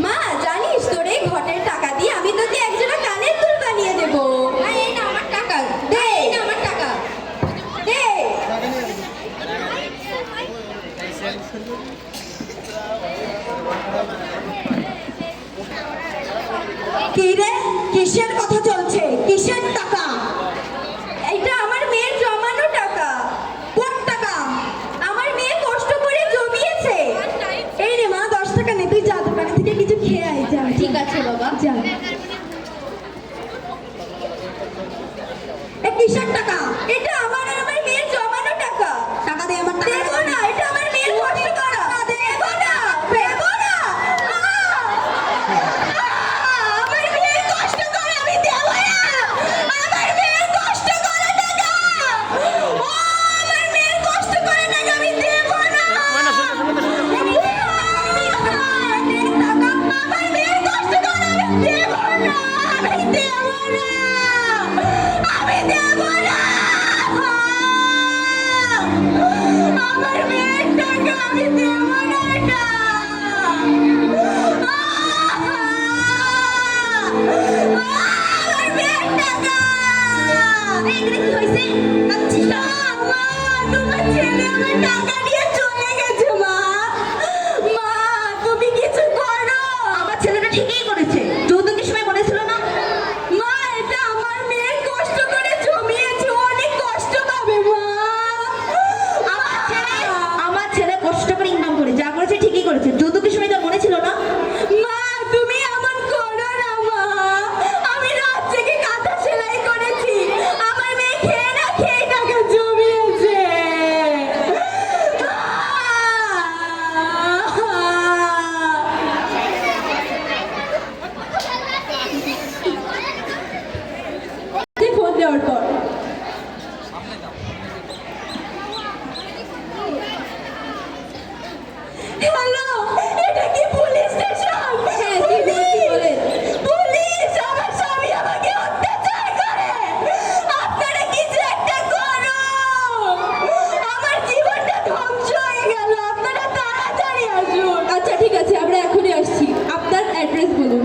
মা জানিস তোর এই ঘটের টাকা দিয়ে আমি তোকে একজোড়া কানের দুল বানিয়ে দেবো। এই না আমার টাকা দে, এই না আমার টাকা দে। কি রে, কিসের কথা চলছে? কিসের টাকা? এটা আমার মেয়ের জমানো টাকা। কোন টাকা? আমার মেয়ে কষ্ট করে জমিয়েছে। এই রে মা 10 টাকা নে, তুই যা দোকান থেকে কিছু খেয়ে আয়। যা। ঠিক আছে বাবা, যা। এ কিসের টাকা? এটা আমার আর আমার মেয়ের জমানো টাকা। টাকা দে আমার টাকা। দেবো না, এটা আমার মেয়ের কষ্ট করা। দেবো না, দেবো না। আমার মেয়ের কষ্ট করে আমি দেবো না। আমার মেয়ের কষ্ট করে টাকা। ও আমার মেয়ের কষ্ট করে টাকা আমি দেবো না। আমার মেয়ের কষ্ট করে আমি দেবো না। আমি দেবো না। আমি দেবো না। আমার মেয়ের টাকা আমি দেবো না। আমার মেয়ের টাকা। এখানে কি হয়েছে? আচ্ছা মা, তোমার ছেলে আমার টাকা নিয়ে চলে গেছে। মা, মা তুমি কিছু করো। আমার ছেলেটা ঠিকই করেছে, যৌতুকের সময় বলেছিল না। মা এটা আমার মেয়ে কষ্ট করে জমিয়েছে, অনেক কষ্ট পাবে। মা আমার ছেলে কষ্ট করে ইনকাম করে যা করেছে ঠিকই করেছে, যৌতুকের সময় তার মনে ছিল না। মা তুমি এমন করো না। মা আমি রাত জেগে কাঁথা সেলাই করেছি, আমার মেয়ে খেয়ে না খেয়ে টাকা জমিয়েছে। ফোন দেওয়ার পর হ্যালো, এটা কি পুলিশ স্টেশন? হ্যাঁ, পুলিশ। আমার স্বামী আমাকে অত্যাচার করে। আপনারা কিছু একটা করো, আমার জীবনটা ধ্বংস হয়ে গেল। আপনারা তাড়াতাড়ি আসুন। আচ্ছা ঠিক আছে, আমরা এখনই আসছি। আপনার অ্যাড্রেস বলুন।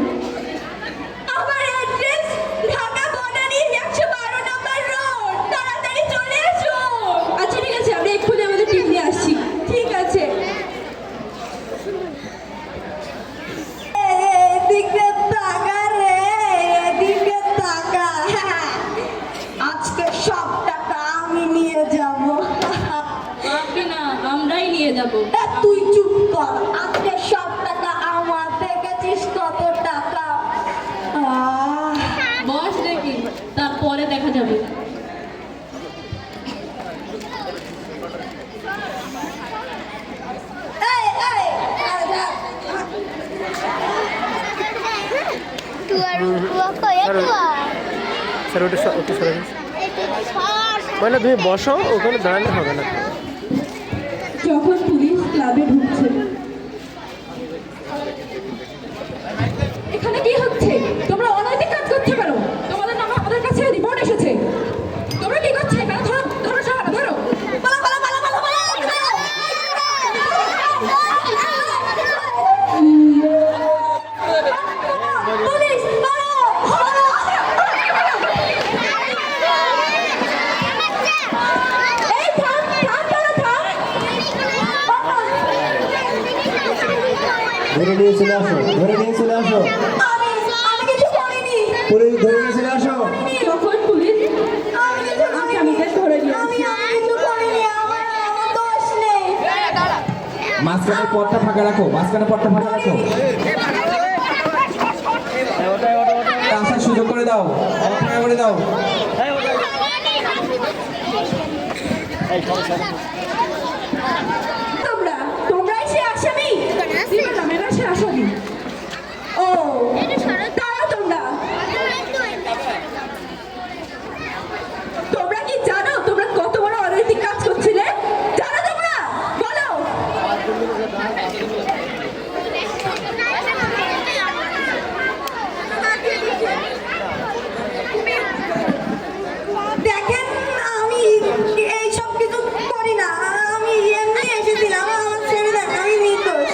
আমার অ্যাড্রেস ঢাকা বনানী 112 নম্বর রোড। তাড়াতাড়ি চলে আসুন। আচ্ছা ঠিক আছে, আমরা এক্ষুনি আমাদের টিম নিয়ে আসছি। ঠিক আছে। এদিকে তাকা রে, এদিকে তাকা। আজকে সব টাকা আমি নিয়ে যাব। আপনি না, আমরাই নিয়ে যাব। তুই চুপ কর। আজকে সব টাকা আমার। দেখেছিস কত টাকা? বস দেখি, তারপরে দেখা যাবে। এই, এই, স্যার ওটা ওকে সরে দিন। মানে তুমি বসো, ওখানে দাঁড়ালে হবে না। যখন পুলিশ ক্লাবে ঢুকছে, এখানে কি হচ্ছে? তোমরা অনৈতিক কাজ করছো কেন? তোমাদের নামে আমাদের কাছে রিপোর্ট এসেছে। তোমরা কি করছো এখানে? ধরো, ধরো সবাই ধরো। পালা, পালা, পালা, পালা, পালা। পুলিশ পালাও। এই থাম, থাম, পালা, থাম। ধরে নিয়ে চলে আসো, ধরে নিয়ে চলে আসো, আমি কিছু করিনি। পুলিশ ধরে নিয়ে চলে আসো। যখন পুলিশ আসামিদের ধরে নিয়ে আমি কিছু করিনি, আমার দোষ নেই। মাঝখানে পথটা ফাঁকা রাখো, মাঝখানে পথটা ফাঁকা রাখো। আসার সুযোগ করে দাও, ফাঁকা করে দাও। তোমরাই সে আসামি? আমরা সে আসামি। ও দাঁড়াও, তোমরা কি জানো তোমরা কত বড় অনৈতিক কাজ করছিলে? জানো তোমরা? বলো। দেখেন আমি এইসব কিছু করি না, আমি এমনি এসেছিলাম। আমার ছেড়ে দেন, আমি নির্দোষ।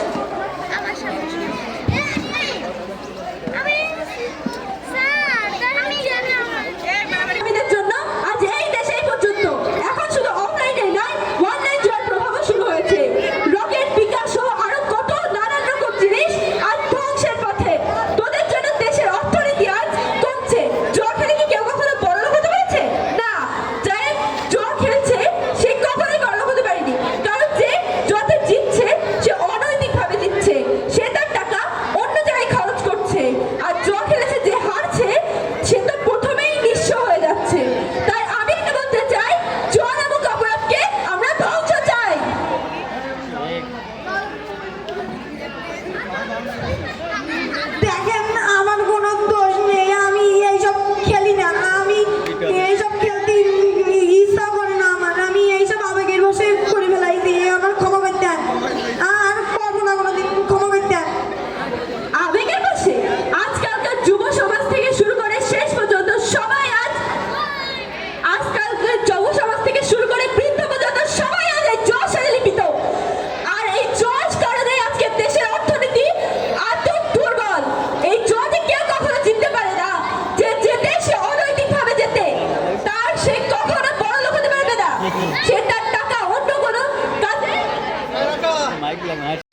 লাইক দিলাম আর